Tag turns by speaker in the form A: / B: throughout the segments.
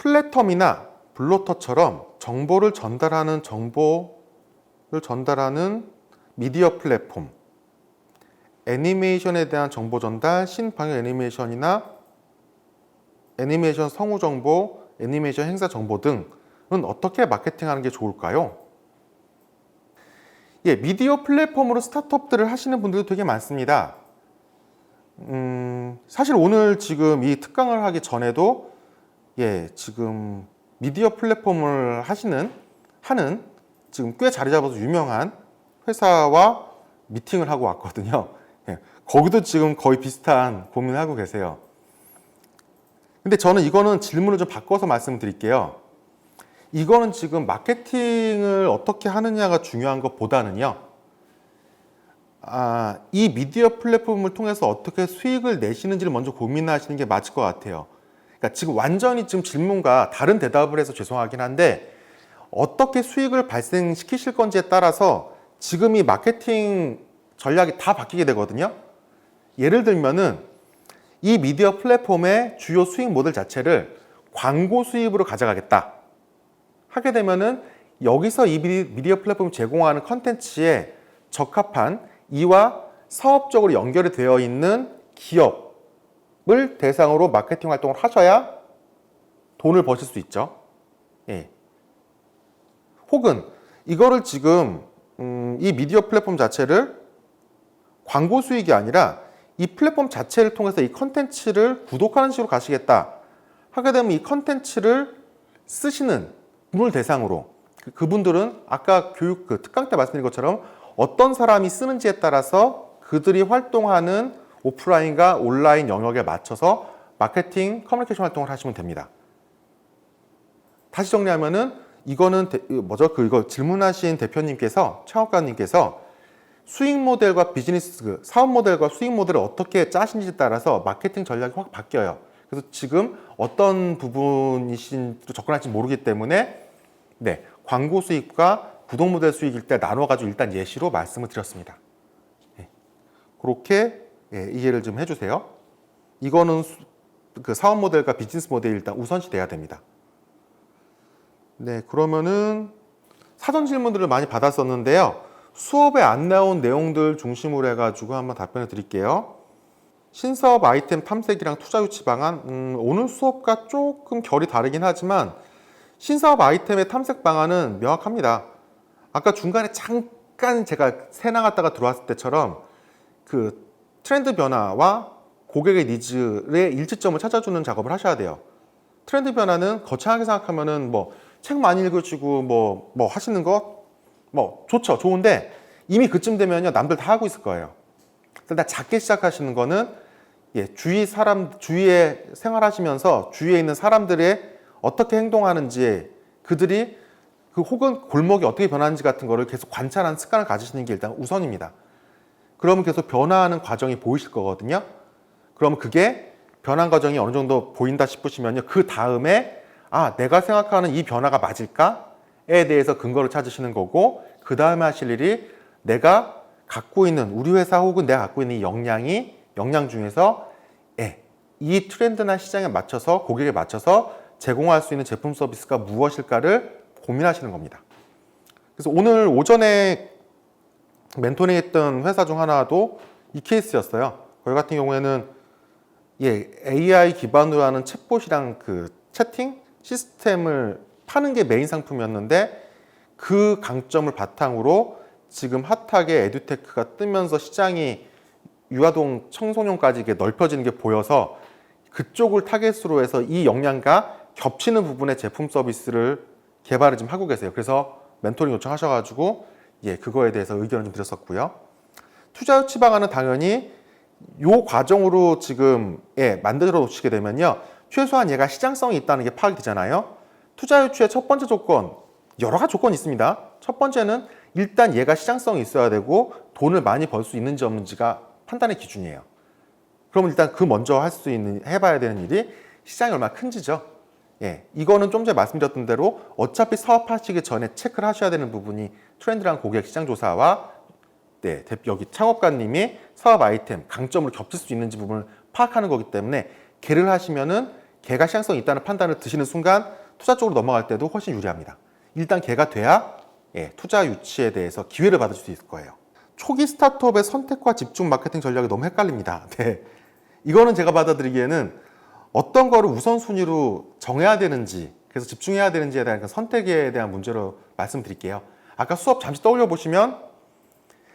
A: 플랫텀이나 블로터처럼 정보를 전달하는 미디어 플랫폼, 애니메이션에 대한 정보 전달, 신방역 애니메이션이나 애니메이션 성우 정보, 애니메이션 행사 정보 등은 어떻게 마케팅하는 게 좋을까요? 예, 미디어 플랫폼으로 스타트업들을 하시는 분들도 되게 많습니다. 사실 오늘 지금 이 특강을 하기 전에도 지금 미디어 플랫폼을 하는 지금 꽤 자리 잡아서 유명한 회사와 미팅을 하고 왔거든요. 거기도 지금 거의 비슷한 고민을 하고 계세요. 근데 저는 이거는 질문을 좀 바꿔서 말씀드릴게요. 이거는 지금 마케팅을 어떻게 하느냐가 중요한 것보다는요, 이 미디어 플랫폼을 통해서 어떻게 수익을 내시는지를 먼저 고민하시는 게 맞을 것 같아요. 그러니까 지금 완전히 지금 질문과 다른 대답을 해서 죄송하긴 한데, 어떻게 수익을 발생시키실 건지에 따라서 지금 이 마케팅 전략이 다 바뀌게 되거든요. 예를 들면은 이 미디어 플랫폼의 주요 수익 모델 자체를 광고 수입으로 가져가겠다 하게 되면은 여기서 이 미디어 플랫폼이 제공하는 컨텐츠에 적합한 이와 사업적으로 연결이 되어 있는 기업을 대상으로 마케팅 활동을 하셔야 돈을 버실 수 있죠. 혹은 이거를 지금 이 미디어 플랫폼 자체를 광고 수익이 아니라 이 플랫폼 자체를 통해서 이 컨텐츠를 구독하는 식으로 가시겠다 하게 되면 이 컨텐츠를 쓰시는 분을 대상으로 그분들은 아까 교육 특강 때 말씀드린 것처럼 어떤 사람이 쓰는지에 따라서 그들이 활동하는 오프라인과 온라인 영역에 맞춰서 마케팅 커뮤니케이션 활동을 하시면 됩니다. 다시 정리하면은 이거는 이거 질문하신 대표님께서 창업가님께서 수익 모델과 비즈니스 사업 모델과 수익 모델을 어떻게 짜신지에 따라서 마케팅 전략이 확 바뀌어요. 그래서 지금 어떤 부분이신지로 접근할지 모르기 때문에 광고 수익과 구독 모델 수익일 때 나눠가지고 일단 예시로 말씀을 드렸습니다. 그렇게 이해를 좀 해주세요. 이거는 그 사업 모델과 비즈니스 모델이 일단 우선시 돼야 됩니다. 그러면은 사전 질문들을 많이 받았었는데요. 수업에 안 나온 내용들 중심으로 해가지고 한번 답변을 드릴게요. 신사업 아이템 탐색이랑 투자 유치 방안, 오늘 수업과 조금 결이 다르긴 하지만 신사업 아이템의 탐색 방안은 명확합니다. 아까 중간에 잠깐 제가 새 나갔다가 들어왔을 때처럼 그 트렌드 변화와 고객의 니즈의 일치점을 찾아주는 작업을 하셔야 돼요. 트렌드 변화는 거창하게 생각하면은 책 많이 읽으시고 뭐 하시는 거 좋죠. 좋은데 이미 그쯤 되면요 남들 다 하고 있을 거예요. 일단 작게 시작하시는 거는 주위에 생활하시면서 주위에 있는 사람들의 어떻게 행동하는지 그들이 혹은 골목이 어떻게 변하는지 같은 거를 계속 관찰하는 습관을 가지시는 게 일단 우선입니다. 그러면 계속 변화하는 과정이 보이실 거거든요. 그러면 그게 변한 과정이 어느 정도 보인다 싶으시면요. 그 다음에 내가 생각하는 이 변화가 맞을까에 대해서 근거를 찾으시는 거고 그 다음에 하실 일이 내가 갖고 있는 우리 회사 혹은 내가 갖고 있는 이 역량 중에서 이 트렌드나 시장에 맞춰서 고객에 맞춰서 제공할 수 있는 제품 서비스가 무엇일까를 고민하시는 겁니다. 그래서 오늘 오전에 멘토링 했던 회사 중 하나도 이 케이스였어요. 거기 같은 경우에는 AI 기반으로 하는 챗봇이랑 그 채팅 시스템을 파는 게 메인 상품이었는데 그 강점을 바탕으로 지금 핫하게 에듀테크가 뜨면서 시장이 유아동 청소년까지 이게 넓혀지는 게 보여서 그쪽을 타겟으로 해서 이 역량과 겹치는 부분의 제품 서비스를 개발을 좀 하고 계세요. 그래서 멘토링 요청하셔가지고 그거에 대해서 의견을 좀 드렸었고요. 투자 유치 방안은 당연히 요 과정으로 지금 만들어 놓으시게 되면요. 최소한 얘가 시장성이 있다는 게 파악이 되잖아요. 투자 유치의 첫 번째 조건, 여러 가지 조건이 있습니다. 첫 번째는 일단 얘가 시장성이 있어야 되고 돈을 많이 벌 수 있는지 없는지가 판단의 기준이에요. 그러면 일단 먼저 해봐야 되는 일이 시장이 얼마나 큰지죠. 이거는 좀 전에 말씀드렸던 대로 어차피 사업하시기 전에 체크를 하셔야 되는 부분이 트렌드랑 고객 시장 조사와 여기 창업가님이 사업 아이템 강점으로 겹칠 수 있는지 부분을 파악하는 거기 때문에 걔를 하시면은 걔가 시장성이 있다는 판단을 드시는 순간 투자 쪽으로 넘어갈 때도 훨씬 유리합니다. 일단 걔가 돼야 투자 유치에 대해서 기회를 받을 수 있을 거예요. 초기 스타트업의 선택과 집중 마케팅 전략이 너무 헷갈립니다. 네. 이거는 제가 받아들이기에는 어떤 거를 우선순위로 정해야 되는지, 그래서 집중해야 되는지에 대한 그 선택에 대한 문제로 말씀드릴게요. 아까 수업 잠시 떠올려 보시면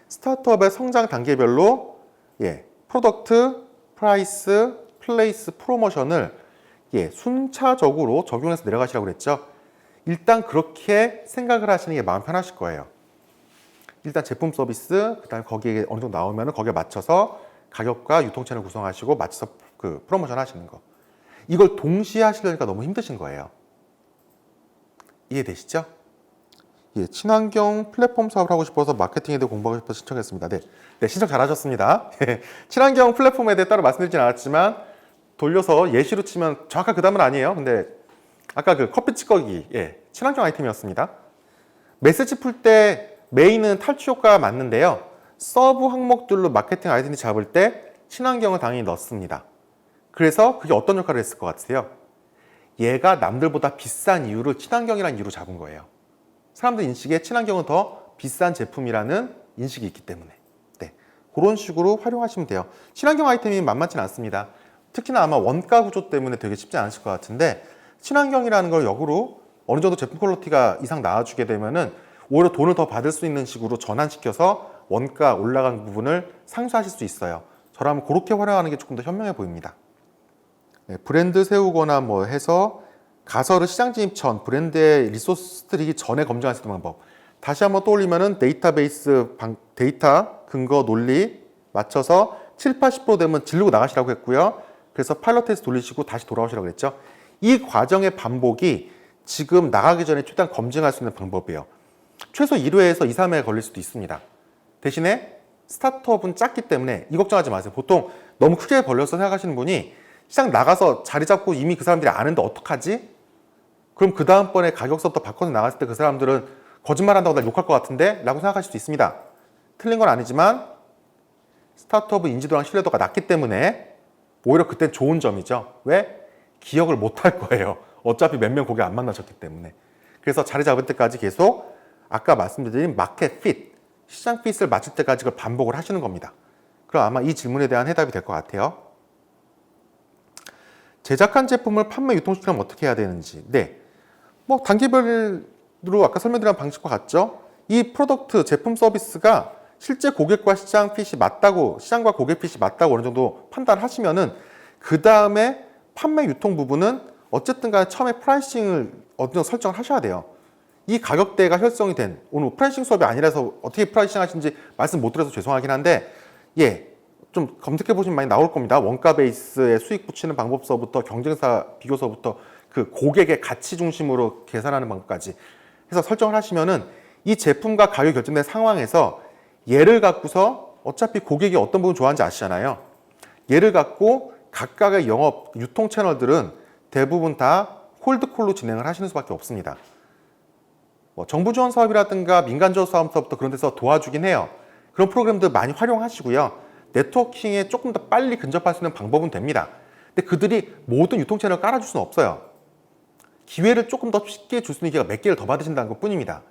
A: 스타트업의 성장 단계별로 프로덕트, 프라이스, 플레이스, 프로모션을 순차적으로 적용해서 내려가시라고 그랬죠. 일단 그렇게 생각을 하시는 게 마음 편하실 거예요. 일단 제품 서비스, 그다음에 거기에 어느 정도 나오면 거기에 맞춰서 가격과 유통채널 구성하시고 맞춰서 그 프로모션 하시는 거. 이걸 동시에 하시려니까 너무 힘드신 거예요. 이해되시죠? 친환경 플랫폼 사업을 하고 싶어서 마케팅에 대해 공부하고 싶어서 신청했습니다. 네, 신청 잘하셨습니다. 친환경 플랫폼에 대해 따로 말씀드리진 않았지만 돌려서 예시로 치면 정확한 그 단어는 아니에요. 근데 아까 그 커피 찌꺼기, 친환경 아이템이었습니다. 메시지 풀 때 메인은 탈취 효과가 맞는데요. 서브 항목들로 마케팅 아이덴티 잡을 때 친환경을 당연히 넣습니다. 그래서 그게 어떤 역할을 했을 것 같으세요? 얘가 남들보다 비싼 이유를 친환경이라는 이유로 잡은 거예요. 사람들 인식에 친환경은 더 비싼 제품이라는 인식이 있기 때문에. 그런 식으로 활용하시면 돼요. 친환경 아이템이 만만치는 않습니다. 특히나 아마 원가 구조 때문에 되게 쉽지 않으실 것 같은데 친환경이라는 걸 역으로 어느 정도 제품 퀄리티가 이상 나와주게 되면은 오히려 돈을 더 받을 수 있는 식으로 전환시켜서 원가 올라간 부분을 상쇄하실 수 있어요. 저라면 그렇게 활용하는 게 조금 더 현명해 보입니다. 브랜드 세우거나 뭐 해서 가설을 시장 진입 전 브랜드의 리소스 들이기 전에 검증할 수 있는 방법. 다시 한번 떠올리면은 데이터베이스 데이터 근거 논리 맞춰서 7, 80% 되면 지르고 나가시라고 했고요. 그래서 파일럿 테스트 돌리시고 다시 돌아오시라고 했죠. 이 과정의 반복이 지금 나가기 전에 최대한 검증할 수 있는 방법이에요. 최소 1회에서 2, 3회 걸릴 수도 있습니다. 대신에 스타트업은 작기 때문에 이 걱정하지 마세요. 보통 너무 크게 벌려서 생각하시는 분이 시장 나가서 자리 잡고 이미 그 사람들이 아는데 어떡하지? 그럼 그 다음번에 가격서부터 바꿔서 나갔을 때 그 사람들은 거짓말한다고 날 욕할 것 같은데? 라고 생각하실 수도 있습니다. 틀린 건 아니지만 스타트업은 인지도랑 신뢰도가 낮기 때문에 오히려 그때 좋은 점이죠. 왜? 기억을 못 할 거예요. 어차피 몇 명 고객 안 만나셨기 때문에. 그래서 자리 잡을 때까지 계속 아까 말씀드린 마켓 핏, 시장 핏을 맞출 때까지 그걸 반복을 하시는 겁니다. 그럼 아마 이 질문에 대한 해답이 될 것 같아요. 제작한 제품을 판매 유통시키려면 어떻게 해야 되는지. 뭐 단계별로 아까 설명드린 방식과 같죠. 이 프로덕트, 제품 서비스가 실제 고객과 시장 핏이 맞다고, 시장과 고객 핏이 맞다고 어느 정도 판단하시면은 그 다음에 판매 유통 부분은 어쨌든 간에 처음에 프라이싱을 어느 정도 설정을 하셔야 돼요. 이 가격대가 형성이 된, 오늘 프라이싱 수업이 아니라서 어떻게 프라이싱 하시는지 말씀 못 드려서 죄송하긴 한데, 좀 검색해 보시면 많이 나올 겁니다. 원가 베이스에 수익 붙이는 방법서부터 경쟁사 비교서부터 그 고객의 가치 중심으로 계산하는 방법까지 해서 설정을 하시면은 이 제품과 가격이 결정된 상황에서 얘를 갖고서 어차피 고객이 어떤 부분 좋아하는지 아시잖아요. 얘를 갖고 각각의 영업, 유통 채널들은 대부분 다 콜드콜로 진행을 하시는 수밖에 없습니다. 뭐 정부 지원 사업이라든가 민간 지원 사업부터 그런 데서 도와주긴 해요. 그런 프로그램들 많이 활용하시고요. 네트워킹에 조금 더 빨리 근접할 수 있는 방법은 됩니다. 근데 그들이 모든 유통 채널을 깔아줄 수는 없어요. 기회를 조금 더 쉽게 줄 수 있는 기회가 몇 개를 더 받으신다는 것 뿐입니다.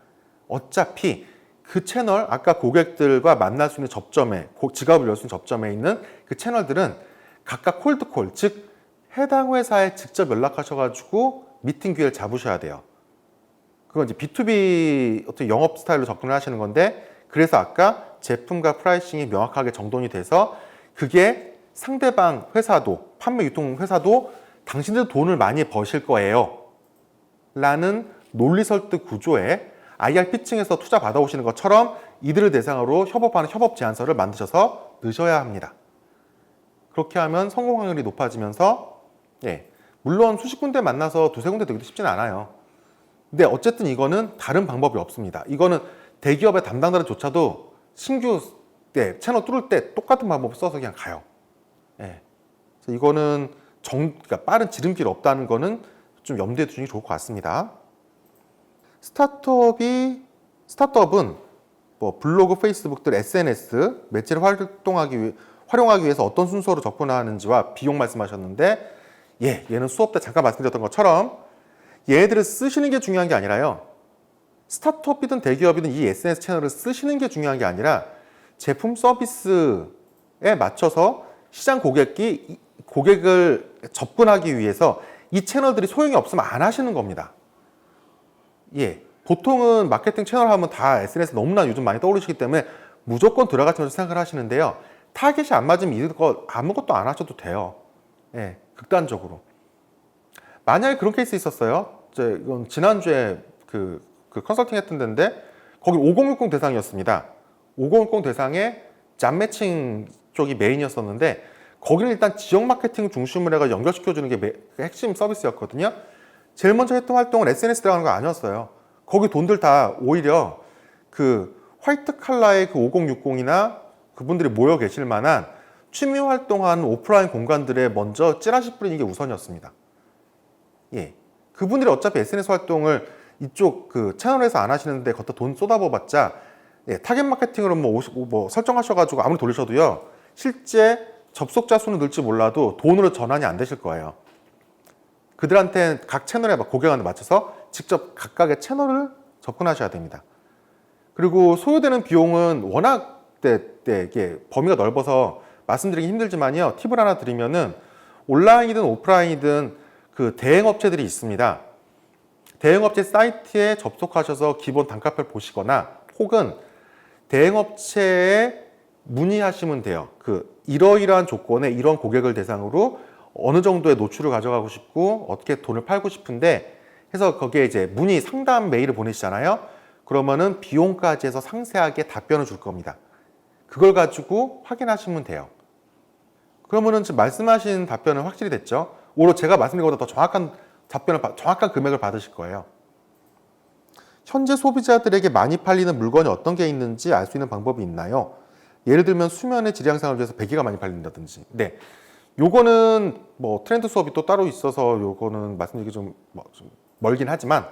A: 어차피 그 채널, 아까 고객들과 만날 수 있는 접점에, 지갑을 열 수 있는 접점에 있는 그 채널들은 각각 콜드콜, 즉 해당 회사에 직접 연락하셔가지고 미팅 기회를 잡으셔야 돼요. 그건 이제 B2B 어떤 영업 스타일로 접근을 하시는 건데, 그래서 아까 제품과 프라이싱이 명확하게 정돈이 돼서 그게 상대방 회사도, 판매 유통 회사도 당신들 돈을 많이 버실 거예요 라는 논리 설득 구조에 IR 피칭에서 투자 받아오시는 것처럼 이들을 대상으로 협업하는 협업 제안서를 만드셔서 넣으셔야 합니다. 그렇게 하면 성공 확률이 높아지면서 물론 수십 군데 만나서 두세 군데 되기도 쉽진 않아요. 근데 어쨌든 이거는 다른 방법이 없습니다. 이거는 대기업의 담당자들조차도 신규 채널 뚫을 때 똑같은 방법을 써서 그냥 가요. 그래서 이거는 그러니까 빠른 지름길 없다는 거는 좀 염두에 두시는 게 좋을 것 같습니다. 스타트업은 뭐 블로그, 페이스북들, SNS 매체를 활용하기 위해서 어떤 순서로 접근하는지와 비용 말씀하셨는데 얘는 수업 때 잠깐 말씀드렸던 것처럼 얘네들을 쓰시는 게 중요한 게 아니라요. 스타트업이든 대기업이든 이 SNS 채널을 쓰시는 게 중요한 게 아니라 제품 서비스에 맞춰서 시장 고객을 접근하기 위해서 이 채널들이 소용이 없으면 안 하시는 겁니다. 보통은 마케팅 채널 하면 다 SNS 너무나 요즘 많이 떠오르시기 때문에 무조건 들어가시면서 생각을 하시는데요. 타겟이 안 맞으면 이거 아무것도 안 하셔도 돼요. 극단적으로. 만약에 그런 케이스 있었어요. 이건 지난주에 그 컨설팅 했던 데인데 거기 5060 대상이었습니다. 5060 대상에 잡 매칭 쪽이 메인이었었는데 거기는 일단 지역 마케팅 중심으로 해서 연결시켜주는 게 핵심 서비스였거든요. 제일 먼저 했던 활동은 SNS 들어가는 거 아니었어요. 거기 돈들 다 오히려 그 화이트 칼라의 그 5060이나 그분들이 모여 계실 만한 취미 활동하는 오프라인 공간들에 먼저 찌라시 뿌리는 게 우선이었습니다. 그분들이 어차피 SNS 활동을 이쪽 그 채널에서 안 하시는데 걷다 돈 쏟아부어봤자 타겟 마케팅으로 뭐 설정하셔가지고 아무리 돌리셔도요 실제 접속자 수는 늘지 몰라도 돈으로 전환이 안 되실 거예요. 그들한테 각 채널에 고객한테 맞춰서 직접 각각의 채널을 접근하셔야 됩니다. 그리고 소요되는 비용은 워낙 이게 범위가 넓어서 말씀드리기 힘들지만요. 팁을 하나 드리면은 온라인이든 오프라인이든 그 대행업체들이 있습니다. 대행업체 사이트에 접속하셔서 기본 단가표를 보시거나 혹은 대행업체에 문의하시면 돼요. 이러이러한 조건에 이런 고객을 대상으로 어느 정도의 노출을 가져가고 싶고 어떻게 돈을 팔고 싶은데 해서 거기에 이제 문의 상담 메일을 보내시잖아요. 그러면은 비용까지 해서 상세하게 답변을 줄 겁니다. 그걸 가지고 확인하시면 돼요. 그러면은 지금 말씀하신 답변은 확실히 됐죠. 오히려 제가 말씀드린 것보다 더 정확한 정확한 금액을 받으실 거예요. 현재 소비자들에게 많이 팔리는 물건이 어떤 게 있는지 알 수 있는 방법이 있나요? 예를 들면 수면의 질 향상을 위해서 베개가 많이 팔린다든지. 요거는 뭐 트렌드 수업이 또 따로 있어서 요거는 말씀드리기 좀 멀긴 하지만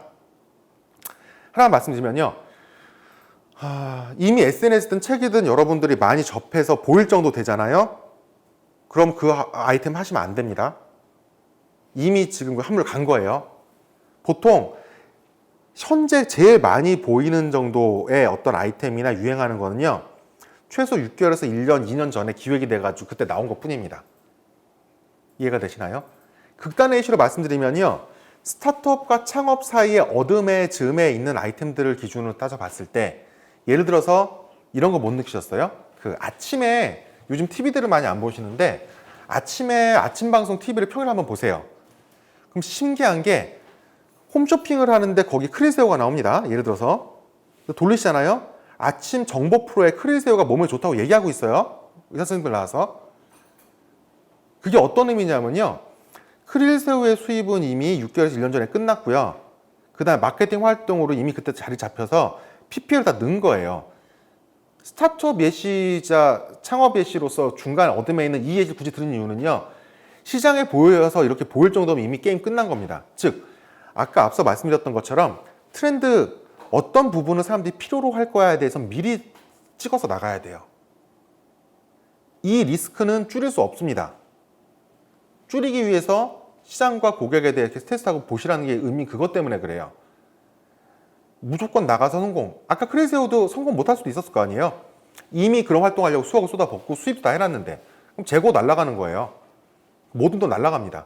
A: 하나 말씀드리면요. 이미 SNS든 책이든 여러분들이 많이 접해서 보일 정도 되잖아요. 그럼 그 아이템 하시면 안 됩니다. 이미 지금 그 한물 간 거예요. 보통 현재 제일 많이 보이는 정도의 어떤 아이템이나 유행하는 거는요. 최소 6개월에서 1년, 2년 전에 기획이 돼가지고 그때 나온 것 뿐입니다. 이해가 되시나요? 극단의 이슈로 말씀드리면요. 스타트업과 창업 사이의 어둠의 즈음에 있는 아이템들을 기준으로 따져봤을 때 예를 들어서 이런 거 못 느끼셨어요? 아침에 요즘 TV들을 많이 안 보시는데 아침에 아침 방송 TV를 평일에 한번 보세요. 그럼 신기한 게 홈쇼핑을 하는데 거기 크릴새우가 나옵니다. 예를 들어서 돌리시잖아요. 아침 정보 프로에 크릴새우가 몸에 좋다고 얘기하고 있어요. 의사 선생님들 나와서. 그게 어떤 의미냐면요. 크릴새우의 수입은 이미 6개월에서 1년 전에 끝났고요. 그 다음에 마케팅 활동으로 이미 그때 자리 잡혀서 PPL 다 넣은 거예요. 스타트업 예시자 창업 예시로서 중간 어둠에 있는 이 예시를 굳이 드는 이유는요. 시장에 보여서 이렇게 보일 정도면 이미 게임 끝난 겁니다. 즉 아까 앞서 말씀드렸던 것처럼 트렌드 어떤 부분을 사람들이 필요로 할 거야에 대해서 미리 찍어서 나가야 돼요. 이 리스크는 줄일 수 없습니다. 줄이기 위해서 시장과 고객에 대해 테스트하고 보시라는 게 의미 그것 때문에 그래요. 무조건 나가서 성공. 아까 크릴새우도 성공 못할 수도 있었을 거 아니에요. 이미 그런 활동하려고 수억을 쏟아붓고 수입도 다 해놨는데 그럼 재고 날아가는 거예요. 모든 돈 날아갑니다.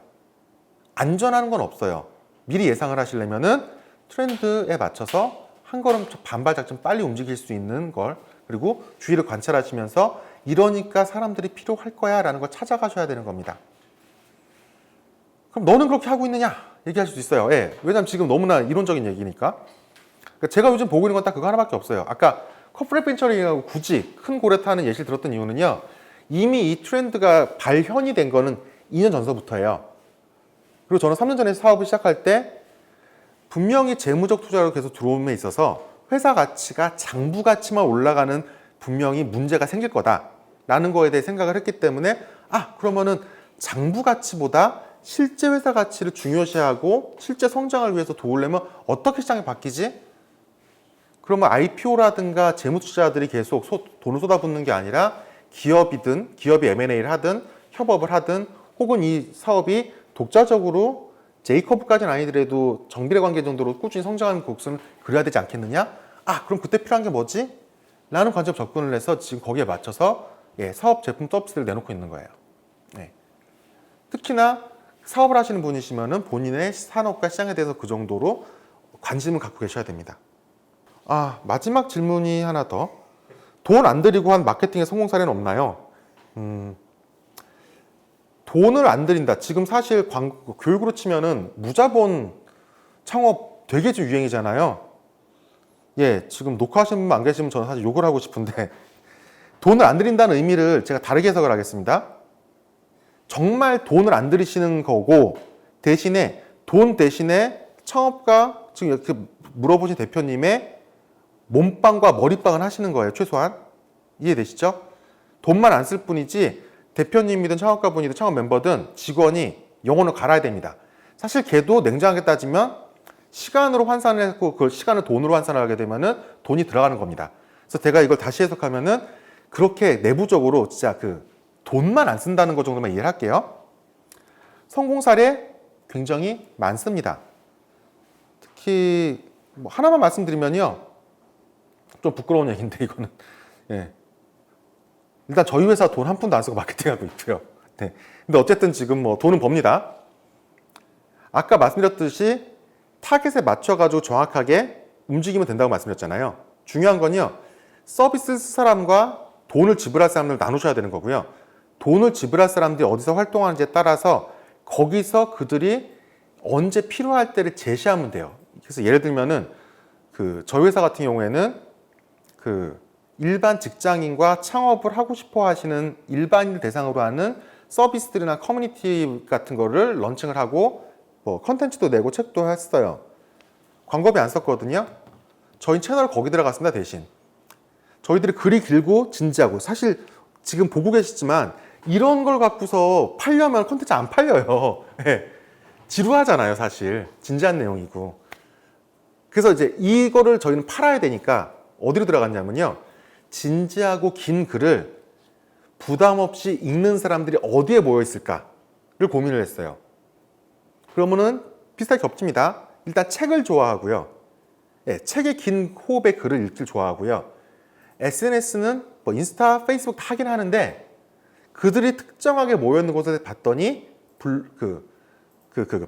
A: 안전한 건 없어요. 미리 예상을 하시려면은 트렌드에 맞춰서 한 걸음 반발짝 좀 빨리 움직일 수 있는 걸 그리고 주위를 관찰하시면서 이러니까 사람들이 필요할 거야 라는 걸 찾아가셔야 되는 겁니다. 그럼 너는 그렇게 하고 있느냐? 얘기하실 수 있어요. 왜냐면 지금 너무나 이론적인 얘기니까. 그러니까 제가 요즘 보고 있는 건 딱 그거 하나밖에 없어요. 아까 커플 벤처링하고 굳이 큰 고래 타는 예시를 들었던 이유는요. 이미 이 트렌드가 발현이 된 거는 2년 전서부터예요. 그리고 저는 3년 전에 사업을 시작할 때 분명히 재무적 투자로 계속 들어옴에 있어서 회사 가치가 장부 가치만 올라가는 분명히 문제가 생길 거다라는 거에 대해 생각을 했기 때문에 그러면은 장부 가치보다 실제 회사 가치를 중요시하고 실제 성장을 위해서 도우려면 어떻게 시장이 바뀌지? 그러면 IPO라든가 재무투자자들이 계속 돈을 쏟아붓는 게 아니라 기업이 M&A를 하든 협업을 하든 혹은 이 사업이 독자적으로 제이커브까지는 아니더라도 정비례 관계 정도로 꾸준히 성장하는 곡선을 그려야 되지 않겠느냐? 아, 그럼 그때 필요한 게 뭐지? 라는 관점 접근을 해서 지금 거기에 맞춰서 사업, 제품, 서비스를 내놓고 있는 거예요. 특히나 사업을 하시는 분이시면 본인의 산업과 시장에 대해서 그 정도로 관심을 갖고 계셔야 됩니다. 아, 마지막 질문이 하나 더. 돈 안 들이고 한 마케팅의 성공 사례는 없나요? 돈을 안 들인다. 지금 사실 교육으로 치면은 무자본 창업 되게 좀 유행이잖아요. 지금 녹화하시는 분 안 계시면 저는 사실 욕을 하고 싶은데 돈을 안 들인다는 의미를 제가 다르게 해석을 하겠습니다. 정말 돈을 안 들이시는 거고 대신에 돈 대신에 창업가 지금 이렇게 물어보신 대표님의 몸빵과 머리빵은 하시는 거예요. 최소한 이해되시죠? 돈만 안 쓸 뿐이지 대표님이든 창업가분이든 창업 member든 직원이 영혼을 갈아야 됩니다. 사실 걔도 냉정하게 따지면 시간으로 환산을 했고 그 시간을 돈으로 환산을 하게 되면은 돈이 들어가는 겁니다. 그래서 제가 이걸 다시 해석하면은 그렇게 내부적으로 진짜 그 돈만 안 쓴다는 것 정도만 이해를 할게요. 성공 사례 굉장히 많습니다. 특히 뭐 하나만 말씀드리면요. 좀 부끄러운 얘기인데 이거는 일단 저희 회사 돈 한 푼도 안 쓰고 마케팅하고 있고요. 근데 어쨌든 지금 뭐 돈은 법니다. 아까 말씀드렸듯이 타겟에 맞춰가지고 정확하게 움직이면 된다고 말씀드렸잖아요. 중요한 건요. 서비스 쓸 사람과 돈을 지불할 사람을 나누셔야 되는 거고요. 돈을 지불할 사람들이 어디서 활동하는지에 따라서 거기서 그들이 언제 필요할 때를 제시하면 돼요. 그래서 예를 들면은 저희 회사 같은 경우에는 일반 직장인과 창업을 하고 싶어 하시는 일반인을 대상으로 하는 서비스들이나 커뮤니티 같은 거를 런칭을 하고 뭐 컨텐츠도 내고 책도 했어요. 광고비 안 썼거든요. 저희 채널 거기 들어갔습니다. 대신 저희들이 글이 길고 진지하고 사실 지금 보고 계시지만 이런 걸 갖고서 팔려면 컨텐츠 안 팔려요. 지루하잖아요. 사실 진지한 내용이고. 그래서 이제 이거를 저희는 팔아야 되니까 어디로 들어갔냐면요. 진지하고 긴 글을 부담 없이 읽는 사람들이 어디에 모여 있을까를 고민을 했어요. 그러면은 비슷하게 겹칩니다. 일단 책을 좋아하고요. 책의 긴 호흡의 글을 읽기를 좋아하고요. SNS는 뭐 인스타, 페이스북 다 하긴 하는데 그들이 특정하게 모여 있는 곳에 봤더니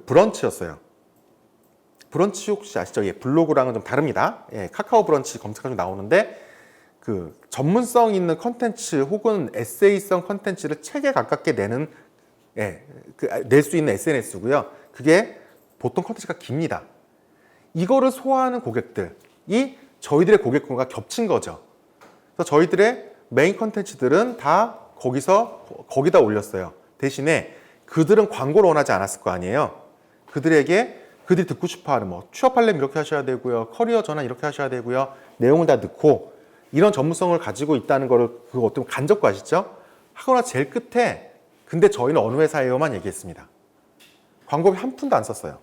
A: 브런치였어요. 브런치 혹시 아시죠? 블로그랑은 좀 다릅니다. 카카오 브런치 검색하면 나오는데 전문성 있는 컨텐츠 혹은 에세이성 컨텐츠를 책에 가깝게 내는 낼 수 있는 SNS고요. 그게 보통 컨텐츠가 깁니다. 이거를 소화하는 고객들이 저희들의 고객군과 겹친 거죠. 그래서 저희들의 메인 컨텐츠들은 다 거기다 올렸어요. 대신에 그들은 광고를 원하지 않았을 거 아니에요. 그들이 듣고 싶어하는 뭐 취업하려면 이렇게 하셔야 되고요. 커리어 전환 이렇게 하셔야 되고요. 내용을 다 넣고 이런 전문성을 가지고 있다는 거를 그거 어떻게 간접과시죠? 하거나 제일 끝에 근데 저희는 어느 회사예요만 얘기했습니다. 광고비 한 푼도 안 썼어요.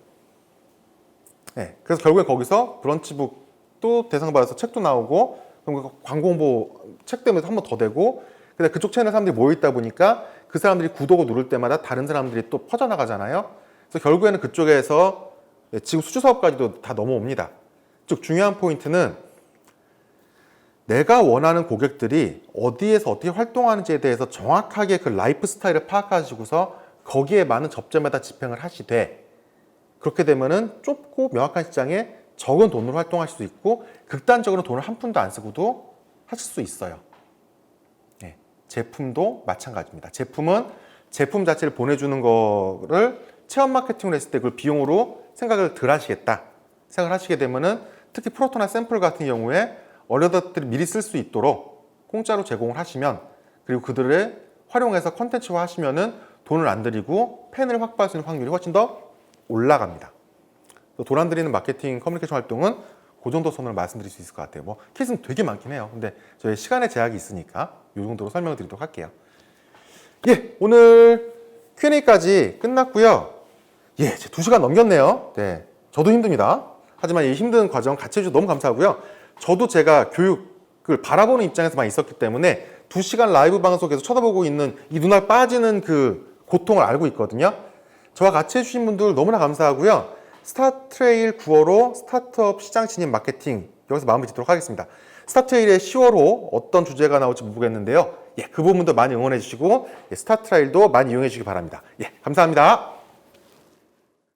A: 그래서 결국에 거기서 브런치북도 대상 받아서 책도 나오고 그럼 광고 홍보 책 때문에 한 번 더 되고 근데 그쪽 채널 사람들이 모여 있다 보니까 그 사람들이 구독을 누를 때마다 다른 사람들이 또 퍼져나가잖아요. 그래서 결국에는 그쪽에서 지금 수주 사업까지도 다 넘어옵니다. 즉 중요한 포인트는 내가 원하는 고객들이 어디에서 어떻게 활동하는지에 대해서 정확하게 그 라이프 스타일을 파악하시고서 거기에 많은 접점에다 집행을 하시되 그렇게 되면은 좁고 명확한 시장에 적은 돈으로 활동하실 수 있고 극단적으로 돈을 한 푼도 안 쓰고도 하실 수 있어요. 제품도 마찬가지입니다. 제품은 제품 자체를 보내주는 거를 체험 마케팅을 했을 때 그걸 비용으로 생각을 덜 하시겠다 생각을 하시게 되면은 특히 프로토나 샘플 같은 경우에 어려더들이 미리 쓸 수 있도록 공짜로 제공을 하시면 그리고 그들을 활용해서 컨텐츠화 하시면은 돈을 안 들이고 팬을 확보할 수 있는 확률이 훨씬 더 올라갑니다. 돈 안 들이는 마케팅 커뮤니케이션 활동은 그 정도 선을 말씀드릴 수 있을 것 같아요. 뭐 케이스는 되게 많긴 해요. 근데 저희 시간의 제약이 있으니까 이 정도로 설명을 드리도록 할게요. 오늘 Q&A까지 끝났고요. 이제 2시간 넘겼네요. 저도 힘듭니다. 하지만 이 힘든 과정 같이 해주셔서 너무 감사하고요. 저도 제가 교육을 바라보는 입장에서만 있었기 때문에 2시간 라이브 방송에서 쳐다보고 있는 이 눈알 빠지는 그 고통을 알고 있거든요. 저와 같이 해주신 분들 너무나 감사하고요. 스타트레일 9월호 스타트업 시장 진입 마케팅 여기서 마무리 짓도록 하겠습니다. 스타트레일의 10월호 어떤 주제가 나올지 모르겠는데요. 그 부분도 많이 응원해 주시고 스타트레일도 많이 이용해 주시기 바랍니다. 감사합니다.